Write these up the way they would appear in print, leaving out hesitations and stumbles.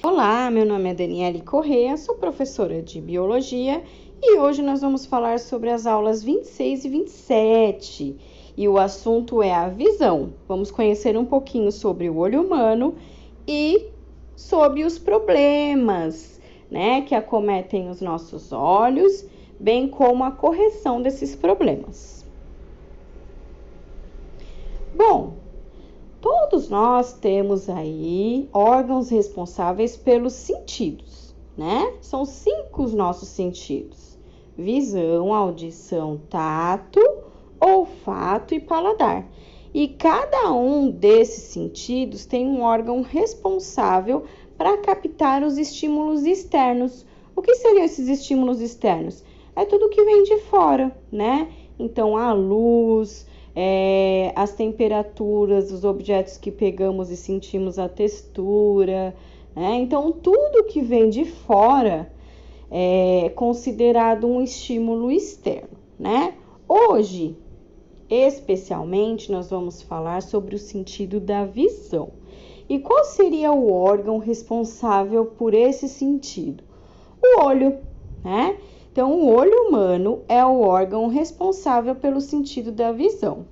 Olá, meu nome é Daniele Corrêa, sou professora de Biologia e hoje nós vamos falar sobre as aulas 26 e 27 e o assunto é a visão. Vamos conhecer um pouquinho sobre o olho humano e sobre os problemas, que acometem os nossos olhos, bem como a correção desses problemas. Bom, todos nós temos aí órgãos responsáveis pelos sentidos, São 5 os nossos sentidos: visão, audição, tato, olfato e paladar. E cada um desses sentidos tem um órgão responsável para captar os estímulos externos. O que seriam esses estímulos externos? É tudo que vem de fora, Então, a luz, as temperaturas, os objetos que pegamos e sentimos a textura, Então, tudo que vem de fora é considerado um estímulo externo, Hoje, especialmente, nós vamos falar sobre o sentido da visão. E qual seria o órgão responsável por esse sentido? O olho, Então, o olho humano é o órgão responsável pelo sentido da visão.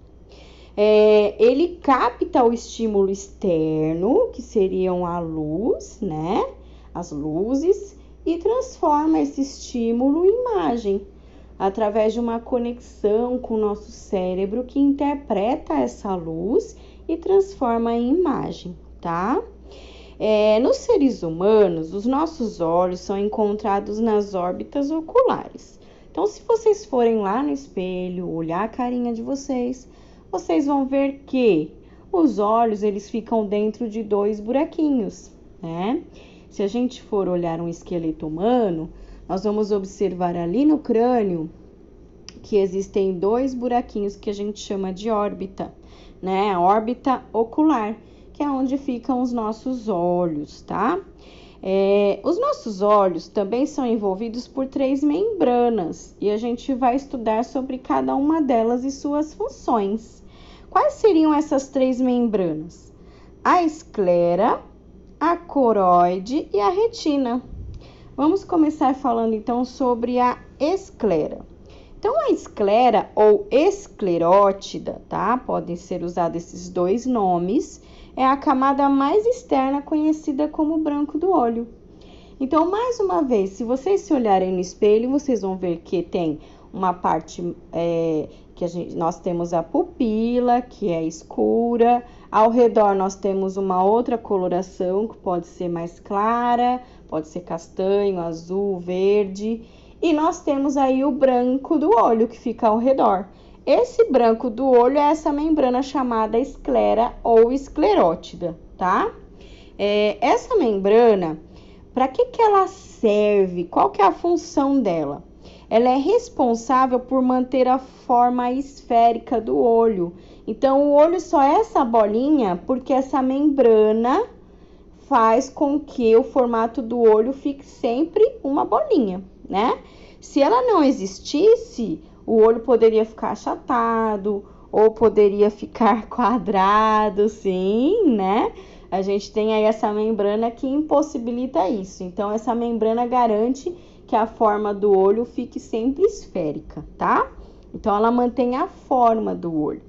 Ele capta o estímulo externo, que seriam a luz, As luzes, e transforma esse estímulo em imagem, através de uma conexão com o nosso cérebro que interpreta essa luz e transforma em imagem, tá? Nos seres humanos, os nossos olhos são encontrados nas órbitas oculares. Então, se vocês forem lá no espelho, olhar a carinha de vocês vão ver que os olhos, eles ficam dentro de 2 buraquinhos, Se a gente for olhar um esqueleto humano, nós vamos observar ali no crânio que existem 2 buraquinhos que a gente chama de órbita, A órbita ocular, que é onde ficam os nossos olhos, tá? Os nossos olhos também são envolvidos por 3 membranas e a gente vai estudar sobre cada uma delas e suas funções. Quais seriam essas 3 membranas? A esclera, a coroide e a retina. Vamos começar falando então sobre a esclera. Então, a esclera ou esclerótida, tá? Podem ser usados esses 2 nomes. É a camada mais externa conhecida como branco do olho. Então, mais uma vez, se vocês se olharem no espelho, vocês vão ver que tem uma parte nós temos a pupila, que é escura. Ao redor nós temos uma outra coloração, que pode ser mais clara, pode ser castanho, azul, verde. E nós temos aí o branco do olho, que fica ao redor. Esse branco do olho é essa membrana chamada esclera ou esclerótida, tá? Essa membrana, para que ela serve? Qual que é a função dela? Ela é responsável por manter a forma esférica do olho. Então, o olho só é essa bolinha porque essa membrana faz com que o formato do olho fique sempre uma bolinha, Se ela não existisse, o olho poderia ficar achatado ou poderia ficar quadrado, sim, A gente tem aí essa membrana que impossibilita isso. Então, essa membrana garante que a forma do olho fique sempre esférica, tá? Então, ela mantém a forma do olho.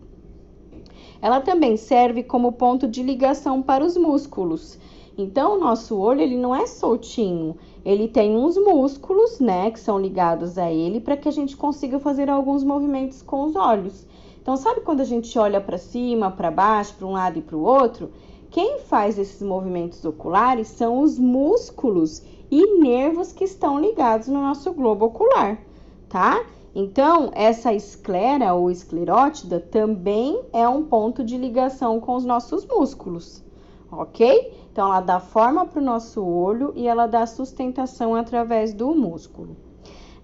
Ela também serve como ponto de ligação para os músculos. Então, o nosso olho, ele não é soltinho. Ele tem uns músculos, que são ligados a ele para que a gente consiga fazer alguns movimentos com os olhos. Então, sabe quando a gente olha para cima, para baixo, para um lado e para o outro? Quem faz esses movimentos oculares são os músculos e nervos que estão ligados no nosso globo ocular, tá? Então, essa esclera ou esclerótida também é um ponto de ligação com os nossos músculos, ok? Então, ela dá forma para o nosso olho e ela dá sustentação através do músculo.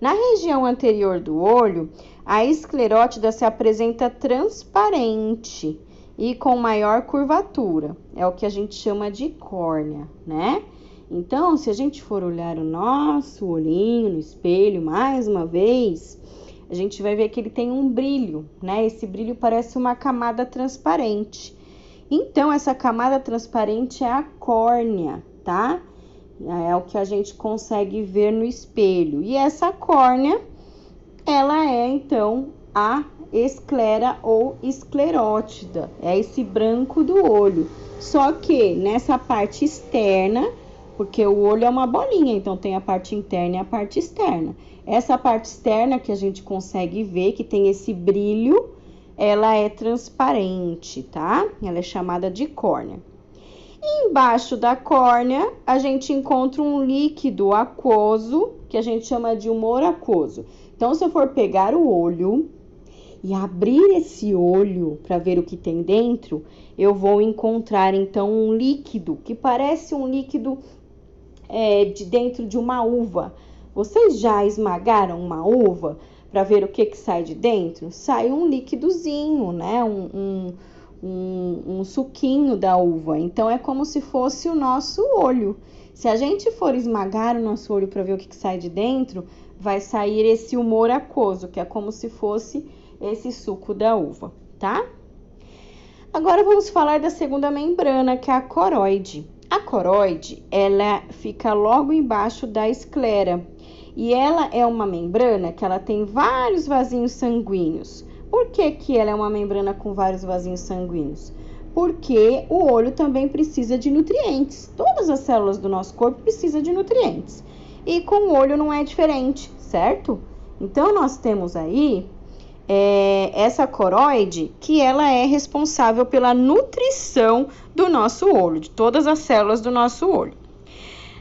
Na região anterior do olho, a esclerótida se apresenta transparente e com maior curvatura. É o que a gente chama de córnea, Então, se a gente for olhar o nosso olhinho no espelho mais uma vez, a gente vai ver que ele tem um brilho, Esse brilho parece uma camada transparente. Então, essa camada transparente é a córnea, tá? É o que a gente consegue ver no espelho. E essa córnea, ela é, então, a esclera ou esclerótida. É esse branco do olho. Só que nessa parte externa, porque o olho é uma bolinha, então tem a parte interna e a parte externa. Essa parte externa que a gente consegue ver, que tem esse brilho, ela é transparente, tá? Ela é chamada de córnea. E embaixo da córnea, a gente encontra um líquido aquoso, que a gente chama de humor aquoso. Então, se eu for pegar o olho e abrir esse olho para ver o que tem dentro, eu vou encontrar, então, um líquido que parece um líquido de dentro de uma uva. Vocês já esmagaram uma uva para ver o que sai de dentro? Sai um líquidozinho, né? Um suquinho da uva. Então, é como se fosse o nosso olho. Se a gente for esmagar o nosso olho para ver o que sai de dentro, vai sair esse humor aquoso, que é como se fosse esse suco da uva, tá? Agora, vamos falar da segunda membrana, que é a coroide. A coroide, ela fica logo embaixo da esclera. E ela é uma membrana que ela tem vários vasinhos sanguíneos. Por que ela é uma membrana com vários vasinhos sanguíneos? Porque o olho também precisa de nutrientes. Todas as células do nosso corpo precisam de nutrientes. E com o olho não é diferente, certo? Então, nós temos aí essa coroide, que ela é responsável pela nutrição do nosso olho, de todas as células do nosso olho.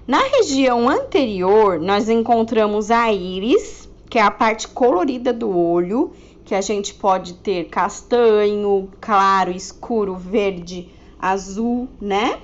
Na região anterior, nós encontramos a íris, que é a parte colorida do olho, que a gente pode ter castanho, claro, escuro, verde, azul, né?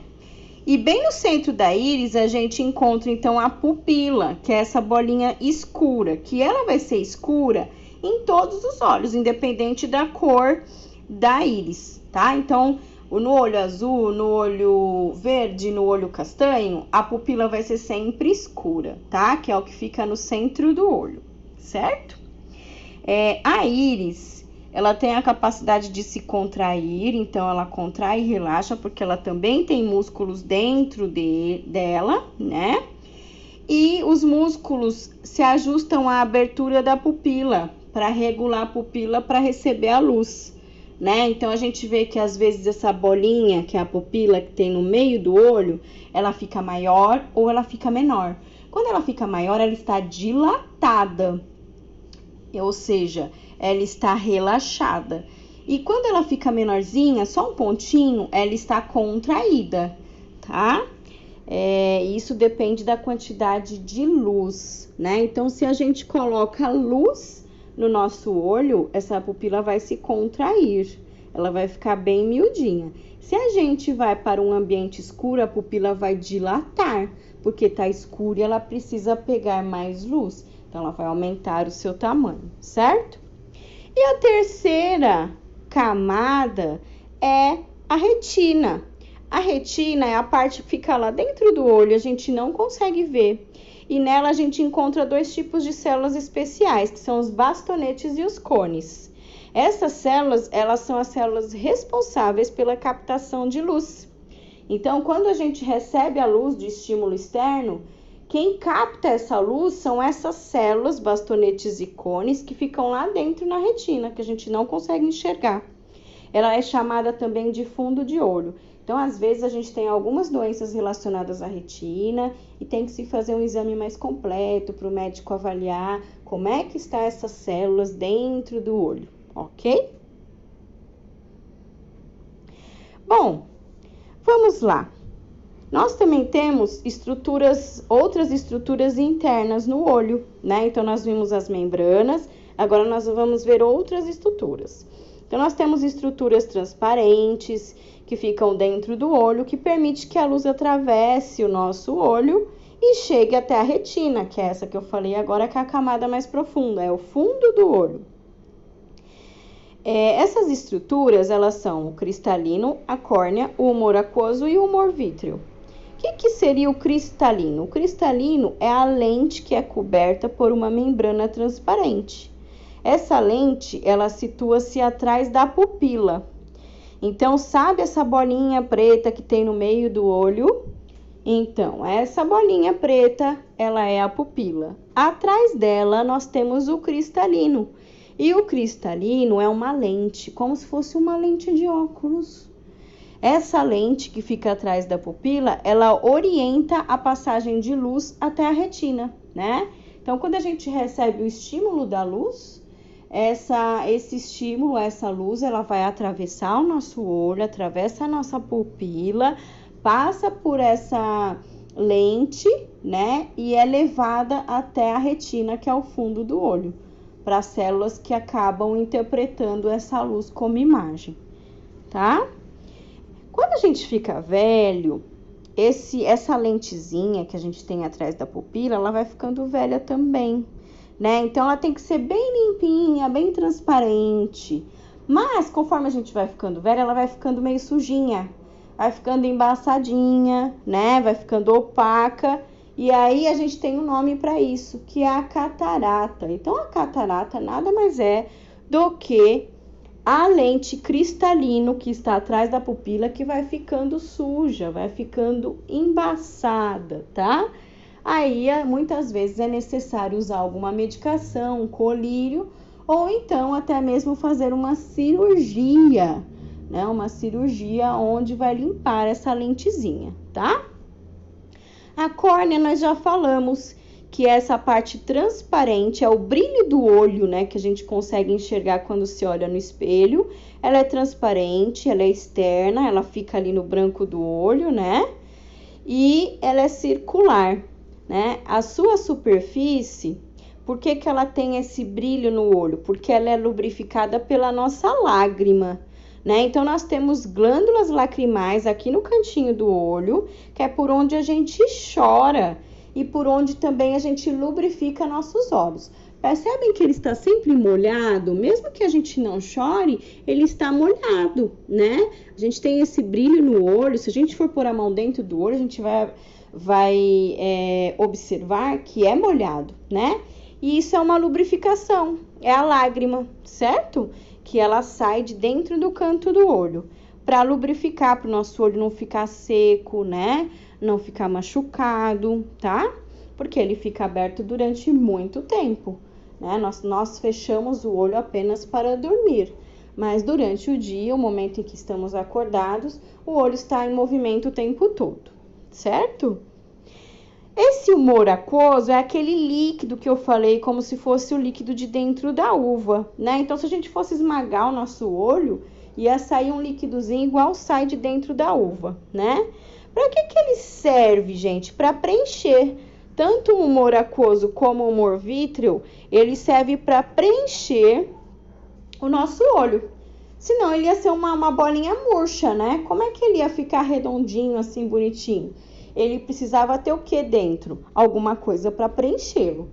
E bem no centro da íris, a gente encontra, então, a pupila, que é essa bolinha escura, que ela vai ser escura em todos os olhos, independente da cor da íris, tá? Então, no olho azul, no olho verde, no olho castanho, a pupila vai ser sempre escura, tá? Que é o que fica no centro do olho, certo? A íris, ela tem a capacidade de se contrair, então ela contrai e relaxa, porque ela também tem músculos dentro dela, né? E os músculos se ajustam à abertura da pupila, para regular a pupila para receber a luz, né? Então, a gente vê que às vezes essa bolinha, que é a pupila que tem no meio do olho, ela fica maior ou ela fica menor. Quando ela fica maior, ela está dilatada, ou seja, ela está relaxada. E quando ela fica menorzinha, só um pontinho, ela está contraída, tá? Isso depende da quantidade de luz, né? Então, se a gente coloca luz no nosso olho, essa pupila vai se contrair, ela vai ficar bem miudinha. Se a gente vai para um ambiente escuro, a pupila vai dilatar, porque tá escuro e ela precisa pegar mais luz, então ela vai aumentar o seu tamanho, certo? E a terceira camada é a retina. A retina é a parte que fica lá dentro do olho, a gente não consegue ver. E nela a gente encontra dois tipos de células especiais, que são os bastonetes e os cones. Essas células, elas são as células responsáveis pela captação de luz. Então, quando a gente recebe a luz de estímulo externo, quem capta essa luz são essas células, bastonetes e cones, que ficam lá dentro na retina, que a gente não consegue enxergar. Ela é chamada também de fundo de olho. Então, às vezes, a gente tem algumas doenças relacionadas à retina e tem que se fazer um exame mais completo para o médico avaliar como é que estão essas células dentro do olho, ok? Bom, vamos lá. Nós também temos outras estruturas internas no olho, né? Então, nós vimos as membranas, agora nós vamos ver outras estruturas. Então, nós temos estruturas transparentes, que ficam dentro do olho, que permite que a luz atravesse o nosso olho e chegue até a retina, que é essa que eu falei agora, que é a camada mais profunda, é o fundo do olho. Essas estruturas, elas são o cristalino, a córnea, o humor aquoso e o humor vítreo. O que seria o cristalino? O cristalino é a lente que é coberta por uma membrana transparente. Essa lente, ela situa-se atrás da pupila. Então, sabe essa bolinha preta que tem no meio do olho? Então, essa bolinha preta, ela é a pupila. Atrás dela, nós temos o cristalino. E o cristalino é uma lente, como se fosse uma lente de óculos. Essa lente que fica atrás da pupila, ela orienta a passagem de luz até a retina, né? Então, quando a gente recebe o estímulo da luz, esse estímulo, essa luz, ela vai atravessar o nosso olho, atravessa a nossa pupila, passa por essa lente, né? E é levada até a retina, que é o fundo do olho, para as células que acabam interpretando essa luz como imagem, tá? Quando a gente fica velho, essa lentezinha que a gente tem atrás da pupila, ela vai ficando velha também, né? Então, ela tem que ser bem limpinha, bem transparente. Mas, conforme a gente vai ficando velha, ela vai ficando meio sujinha, vai ficando embaçadinha, né? Vai ficando opaca. E aí, a gente tem um nome para isso, que é a catarata. Então, a catarata nada mais é do que a lente cristalino que está atrás da pupila, que vai ficando suja, vai ficando embaçada, tá? Aí, muitas vezes é necessário usar alguma medicação, um colírio, ou então até mesmo fazer uma cirurgia, né? Uma cirurgia onde vai limpar essa lentezinha, tá? A córnea, nós já falamos que essa parte transparente é o brilho do olho, né? Que a gente consegue enxergar quando se olha no espelho. Ela é transparente, ela é externa, ela fica ali no branco do olho, né? E ela é circular, né? A sua superfície, por que que ela tem esse brilho no olho? Porque ela é lubrificada pela nossa lágrima, né? Então, nós temos glândulas lacrimais aqui no cantinho do olho, que é por onde a gente chora e por onde também a gente lubrifica nossos olhos. Percebem que ele está sempre molhado? Mesmo que a gente não chore, ele está molhado, né? A gente tem esse brilho no olho. Se a gente for pôr a mão dentro do olho, a gente vai observar que é molhado, né? E isso é uma lubrificação, é a lágrima, certo? Que ela sai de dentro do canto do olho, para lubrificar, para o nosso olho não ficar seco, né? Não ficar machucado, tá? Porque ele fica aberto durante muito tempo, né? Nós fechamos o olho apenas para dormir, mas durante o dia, o momento em que estamos acordados, o olho está em movimento o tempo todo, certo? Esse humor aquoso é aquele líquido que eu falei, como se fosse o líquido de dentro da uva, né? Então, se a gente fosse esmagar o nosso olho, ia sair um líquidozinho igual sai de dentro da uva, né? Para que ele serve, gente? Para preencher. Tanto o humor aquoso como o humor vítreo, ele serve para preencher o nosso olho. Senão, ele ia ser uma bolinha murcha, né? Como é que ele ia ficar redondinho, assim, bonitinho? Ele precisava ter o que dentro? Alguma coisa para preenchê-lo.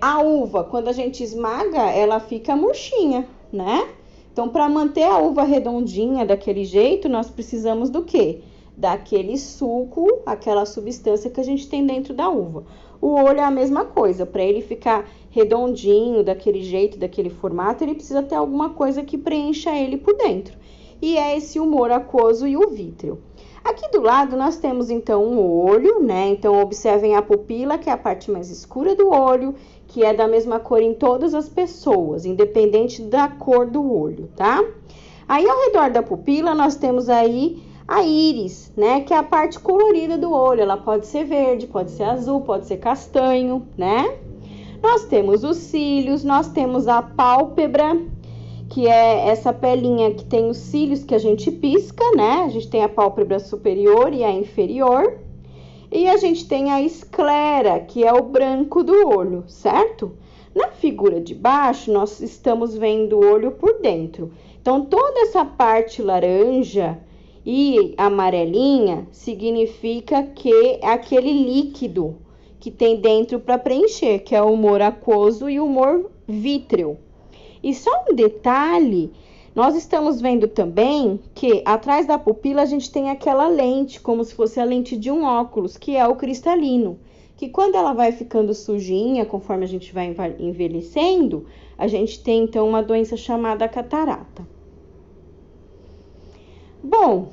A uva, quando a gente esmaga, ela fica murchinha, né? Então, para manter a uva redondinha daquele jeito, nós precisamos do quê? Daquele suco, aquela substância que a gente tem dentro da uva. O olho é a mesma coisa. Para ele ficar redondinho, daquele jeito, daquele formato, ele precisa ter alguma coisa que preencha ele por dentro. E é esse humor aquoso e o vítreo. Aqui do lado nós temos então um olho, né? Então observem a pupila, que é a parte mais escura do olho, que é da mesma cor em todas as pessoas, independente da cor do olho, tá? Aí ao redor da pupila nós temos aí a íris, né? Que é a parte colorida do olho. Ela pode ser verde, pode ser azul, pode ser castanho, né? Nós temos os cílios, nós temos a pálpebra, que é essa pelinha que tem os cílios que a gente pisca, né? A gente tem a pálpebra superior e a inferior. E a gente tem a esclera, que é o branco do olho, certo? Na figura de baixo, nós estamos vendo o olho por dentro. Então, toda essa parte laranja e amarelinha significa que é aquele líquido que tem dentro para preencher, que é o humor aquoso e o humor vítreo. E só um detalhe, nós estamos vendo também que atrás da pupila a gente tem aquela lente, como se fosse a lente de um óculos, que é o cristalino. Que quando ela vai ficando sujinha, conforme a gente vai envelhecendo, a gente tem então uma doença chamada catarata. Bom,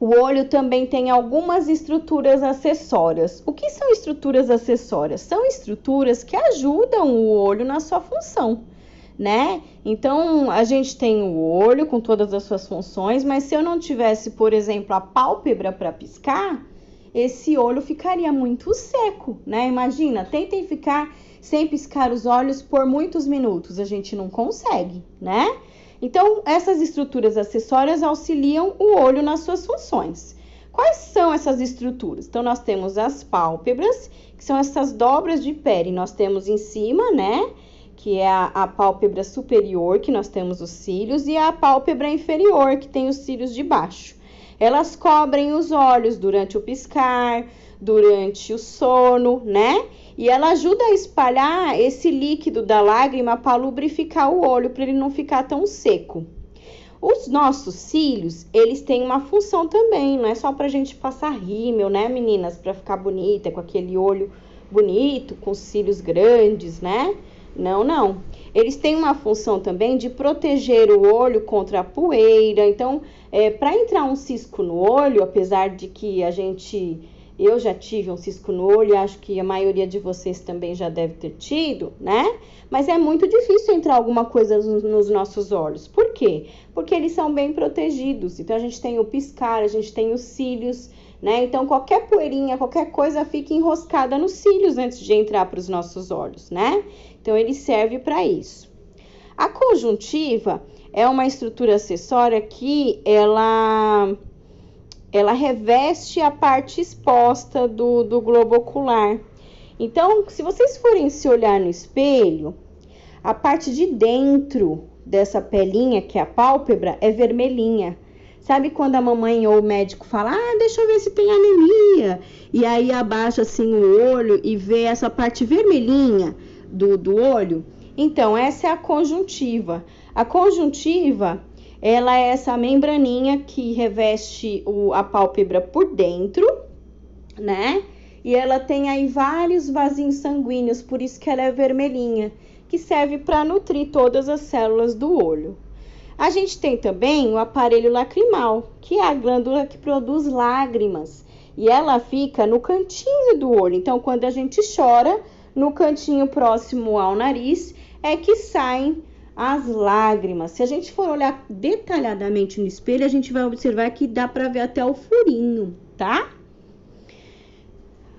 O olho também tem algumas estruturas acessórias. O que são estruturas acessórias? São estruturas que ajudam o olho na sua função, né? Então, a gente tem o olho com todas as suas funções, mas se eu não tivesse, por exemplo, a pálpebra para piscar, esse olho ficaria muito seco, né? Imagina, tentem ficar sem piscar os olhos por muitos minutos, a gente não consegue, né? Então, essas estruturas acessórias auxiliam o olho nas suas funções. Quais são essas estruturas? Então, nós temos as pálpebras, que são essas dobras de pele. Nós temos em cima, né, que é a pálpebra superior, que nós temos os cílios, e a pálpebra inferior, que tem os cílios de baixo. Elas cobrem os olhos durante o piscar, durante o sono, né? E ela ajuda a espalhar esse líquido da lágrima para lubrificar o olho, para ele não ficar tão seco. Os nossos cílios, eles têm uma função também, não é só pra gente passar rímel, né, meninas? Pra ficar bonita, com aquele olho bonito, com cílios grandes, né? Não, não. Eles têm uma função também de proteger o olho contra a poeira. Então, para entrar um cisco no olho, apesar de que eu já tive um cisco no olho, acho que a maioria de vocês também já deve ter tido, né? Mas é muito difícil entrar alguma coisa nos nossos olhos. Por quê? Porque eles são bem protegidos. Então, a gente tem o piscar, a gente tem os cílios, né? Então, qualquer poeirinha, qualquer coisa fica enroscada nos cílios antes de entrar para os nossos olhos, né? Então, ele serve para isso. A conjuntiva é uma estrutura acessória que ela reveste a parte exposta do globo ocular. Então, se vocês forem se olhar no espelho, a parte de dentro dessa pelinha, que é a pálpebra, é vermelhinha. Sabe quando a mamãe ou o médico fala, deixa eu ver se tem anemia, e aí abaixa assim o olho e vê essa parte vermelhinha do olho? Então, essa é a conjuntiva. A conjuntiva, ela é essa membraninha que reveste a pálpebra por dentro, né? E ela tem aí vários vasinhos sanguíneos, por isso que ela é vermelhinha, que serve para nutrir todas as células do olho. A gente tem também o aparelho lacrimal, que é a glândula que produz lágrimas. E ela fica no cantinho do olho. Então, quando a gente chora, no cantinho próximo ao nariz, é que saem as lágrimas. Se a gente for olhar detalhadamente no espelho, a gente vai observar que dá para ver até o furinho, tá?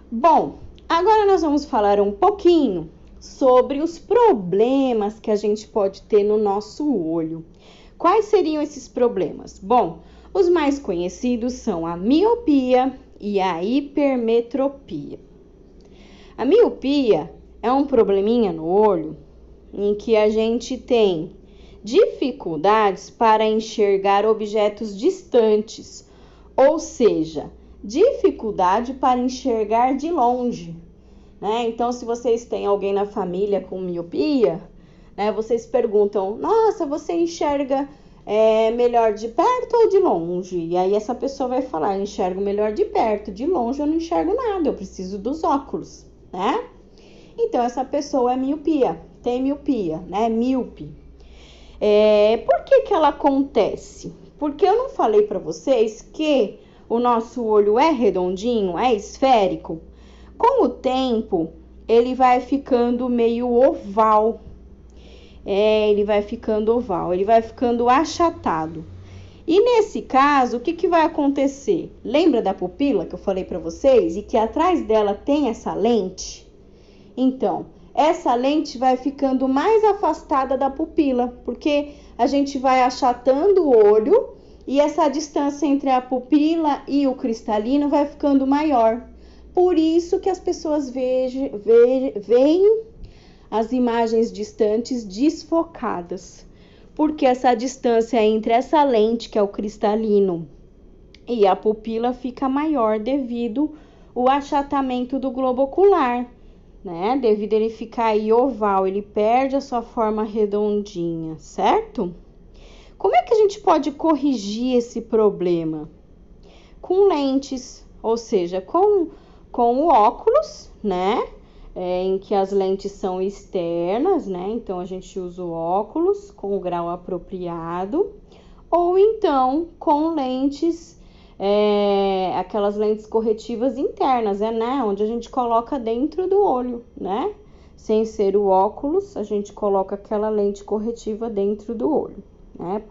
Bom, agora nós vamos falar um pouquinho sobre os problemas que a gente pode ter no nosso olho. Quais seriam esses problemas? Bom, os mais conhecidos são a miopia e a hipermetropia. A miopia é um probleminha no olho em que a gente tem dificuldades para enxergar objetos distantes, ou seja, dificuldade para enxergar de longe, né? Então, se vocês têm alguém na família com miopia, né, vocês perguntam, nossa, você enxerga melhor de perto ou de longe? E aí essa pessoa vai falar, eu enxergo melhor de perto, de longe eu não enxergo nada, eu preciso dos óculos, né? Então, essa pessoa tem miopia, né? Míope. Por que ela acontece? Porque eu não falei para vocês que o nosso olho é redondinho, é esférico? Com o tempo, ele vai ficando meio oval. Ele vai ficando oval, ele vai ficando achatado. E nesse caso, o que vai acontecer? Lembra da pupila que eu falei para vocês? E que atrás dela tem essa lente? Então, essa lente vai ficando mais afastada da pupila, porque a gente vai achatando o olho e essa distância entre a pupila e o cristalino vai ficando maior. Por isso que as pessoas veem as imagens distantes desfocadas, porque essa distância entre essa lente, que é o cristalino, e a pupila fica maior devido ao achatamento do globo ocular, né? Devido a ele ficar aí oval, ele perde a sua forma redondinha, certo? Como é que a gente pode corrigir esse problema? Com lentes, ou seja, com o óculos, né? Em que as lentes são externas, né? Então, a gente usa o óculos com o grau apropriado. Ou então, com lentes aquelas lentes corretivas internas, né? Onde a gente coloca dentro do olho, né? Sem ser o óculos, a gente coloca aquela lente corretiva dentro do olho, né?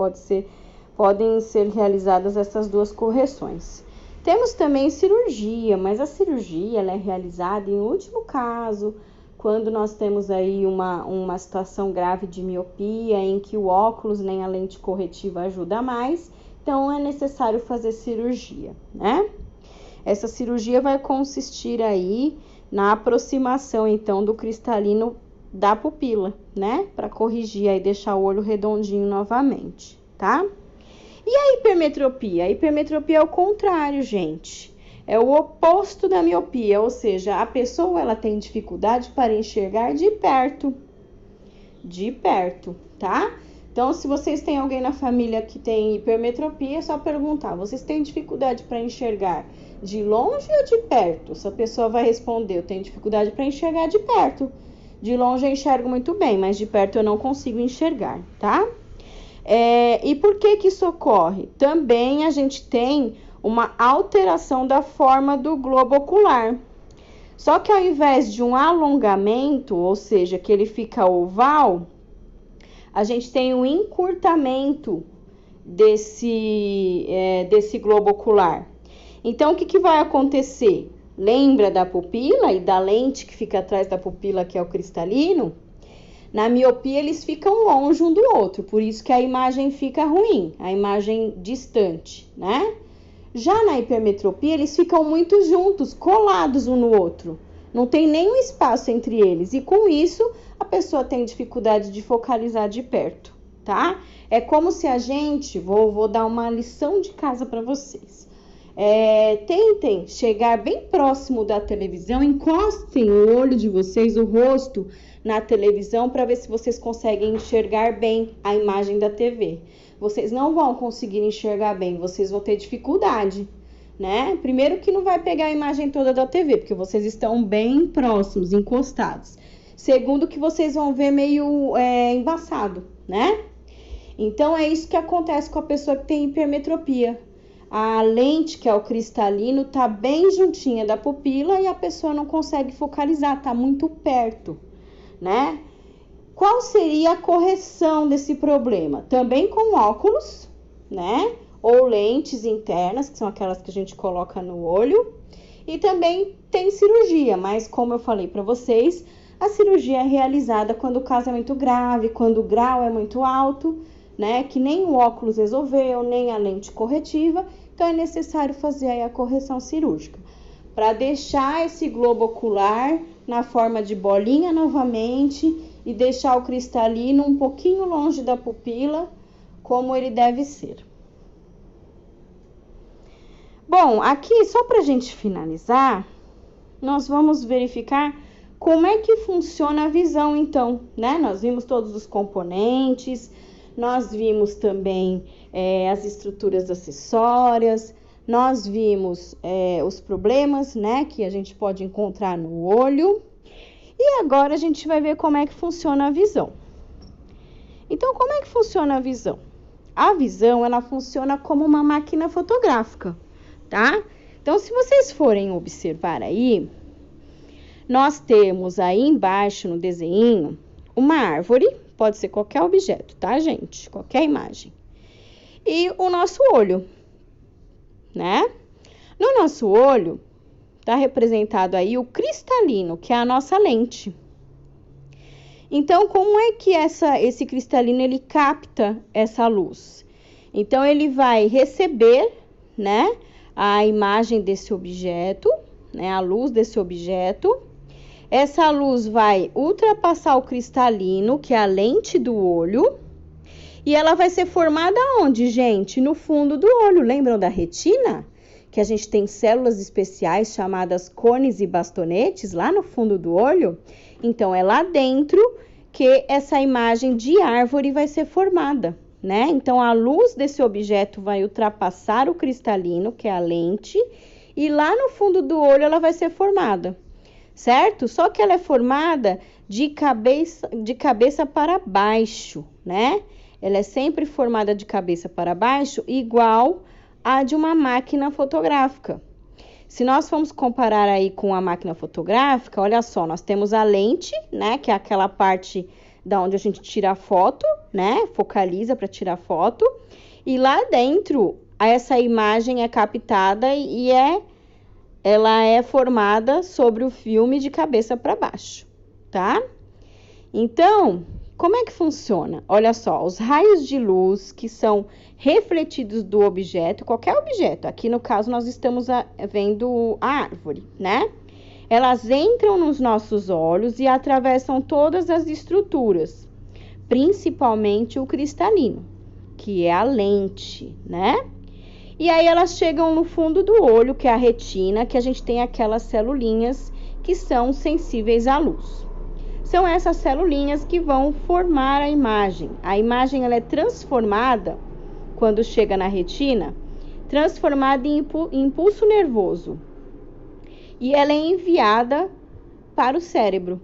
Podem ser realizadas essas duas correções. Temos também cirurgia, mas a cirurgia ela é realizada em último caso, quando nós temos aí uma situação grave de miopia, em que o óculos nem a lente corretiva ajuda mais, então é necessário fazer cirurgia, né? Essa cirurgia vai consistir aí na aproximação, então, do cristalino da pupila, né? Para corrigir aí, deixar o olho redondinho novamente, tá? E a hipermetropia? A hipermetropia é o contrário, gente. É o oposto da miopia, ou seja, a pessoa ela tem dificuldade para enxergar de perto, tá? Então, se vocês têm alguém na família que tem hipermetropia, é só perguntar, vocês têm dificuldade para enxergar de longe ou de perto? Essa pessoa vai responder, eu tenho dificuldade para enxergar de perto. De longe eu enxergo muito bem, mas de perto eu não consigo enxergar, tá? E por que isso ocorre? Também a gente tem uma alteração da forma do globo ocular. Só que ao invés de um alongamento, ou seja, que ele fica oval, a gente tem um encurtamento desse globo ocular. Então, o que vai acontecer? Lembra da pupila e da lente que fica atrás da pupila, que é o cristalino? Na miopia, eles ficam longe um do outro, por isso que a imagem fica ruim, a imagem distante, né? Já na hipermetropia, eles ficam muito juntos, colados um no outro. Não tem nenhum espaço entre eles. E com isso, a pessoa tem dificuldade de focalizar de perto, tá? É como se a gente... Vou dar uma lição de casa para vocês. Tentem chegar bem próximo da televisão, encostem o olho de vocês, o rosto, na televisão para ver se vocês conseguem enxergar bem a imagem da TV. Vocês não vão conseguir enxergar bem, vocês vão ter dificuldade, né? Primeiro que não vai pegar a imagem toda da TV, porque vocês estão bem próximos, encostados. Segundo que vocês vão ver meio embaçado, né? Então, é isso que acontece com a pessoa que tem hipermetropia. A lente, que é o cristalino, tá bem juntinha da pupila e a pessoa não consegue focalizar, tá muito perto, né? Qual seria a correção desse problema? Também com óculos, né? Ou lentes internas, que são aquelas que a gente coloca no olho. E também tem cirurgia, mas como eu falei para vocês, a cirurgia é realizada quando o caso é muito grave, quando o grau é muito alto, né? Que nem o óculos resolveu, nem a lente corretiva. Então, é necessário fazer aí a correção cirúrgica para deixar esse globo ocular na forma de bolinha novamente e deixar o cristalino um pouquinho longe da pupila, como ele deve ser. Bom, aqui, só para a gente finalizar, nós vamos verificar como é que funciona a visão, então, né? Nós vimos todos os componentes, nós vimos também as estruturas acessórias, nós vimos os problemas, né, que a gente pode encontrar no olho. E agora a gente vai ver como é que funciona a visão. Então, como é que funciona a visão? A visão, ela funciona como uma máquina fotográfica, tá? Então, se vocês forem observar aí, nós temos aí embaixo no desenho uma árvore, pode ser qualquer objeto, tá, gente? Qualquer imagem. E o nosso olho, né? No nosso olho, tá representado aí o cristalino, que é a nossa lente. Então, como é que esse cristalino, ele capta essa luz? Então, ele vai receber, né, a imagem desse objeto, né, a luz desse objeto. Essa luz vai ultrapassar o cristalino, que é a lente do olho, e ela vai ser formada onde, gente? No fundo do olho. Lembram da retina? Que a gente tem células especiais chamadas cones e bastonetes lá no fundo do olho. Então, é lá dentro que essa imagem de árvore vai ser formada, né? Então, a luz desse objeto vai ultrapassar o cristalino, que é a lente, e lá no fundo do olho ela vai ser formada, certo? Só que ela é formada de cabeça para baixo, né? Ela é sempre formada de cabeça para baixo, igual à de uma máquina fotográfica. Se nós formos comparar aí com a máquina fotográfica, olha só, nós temos a lente, né, que é aquela parte da onde a gente tira a foto, né, focaliza para tirar foto, e lá dentro essa imagem é captada e ela é formada sobre o filme de cabeça para baixo, tá? Então, como é que funciona? Olha só, os raios de luz que são refletidos do objeto, qualquer objeto, aqui no caso nós estamos vendo a árvore, né? Elas entram nos nossos olhos e atravessam todas as estruturas, principalmente o cristalino, que é a lente, né? E aí elas chegam no fundo do olho, que é a retina, que a gente tem aquelas celulinhas que são sensíveis à luz. São essas celulinhas que vão formar a imagem. A imagem ela é transformada, quando chega na retina, transformada em impulso nervoso. E ela é enviada para o cérebro.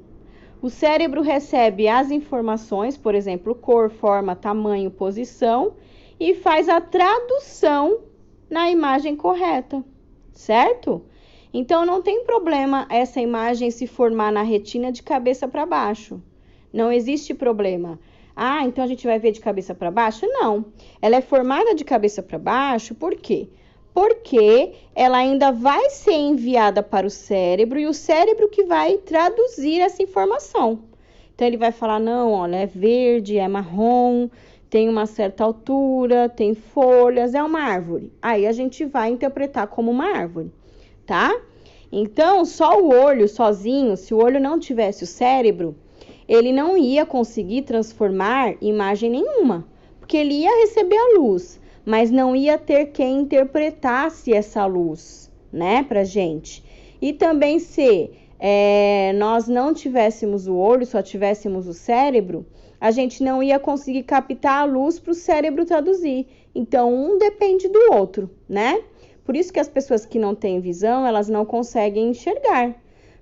O cérebro recebe as informações, por exemplo, cor, forma, tamanho, posição, e faz a tradução na imagem correta, certo? Então, não tem problema essa imagem se formar na retina de cabeça para baixo. Não existe problema. Ah, então a gente vai ver de cabeça para baixo? Não. Ela é formada de cabeça para baixo, por quê? Porque ela ainda vai ser enviada para o cérebro e o cérebro que vai traduzir essa informação. Então, ele vai falar, não, olha, é verde, é marrom, tem uma certa altura, tem folhas, é uma árvore. Aí, a gente vai interpretar como uma árvore, tá? Então, só o olho sozinho, se o olho não tivesse o cérebro, ele não ia conseguir transformar imagem nenhuma, porque ele ia receber a luz, mas não ia ter quem interpretasse essa luz, né, pra gente. E também se nós não tivéssemos o olho, só tivéssemos o cérebro, a gente não ia conseguir captar a luz para o cérebro traduzir. Então, um depende do outro, né? Por isso que as pessoas que não têm visão, elas não conseguem enxergar.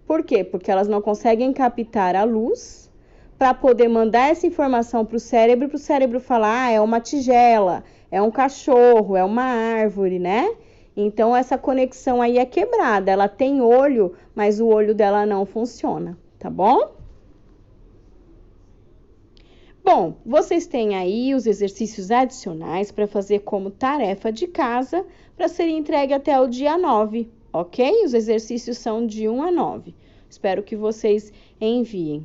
Por quê? Porque elas não conseguem captar a luz para poder mandar essa informação para o cérebro falar, é uma tigela, é um cachorro, é uma árvore, né? Então, essa conexão aí é quebrada. Ela tem olho, mas o olho dela não funciona, tá bom? Bom, vocês têm aí os exercícios adicionais para fazer como tarefa de casa para ser entregue até o dia 9, ok? Os exercícios são de 1 a 9. Espero que vocês enviem.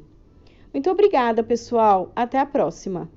Muito obrigada, pessoal. Até a próxima.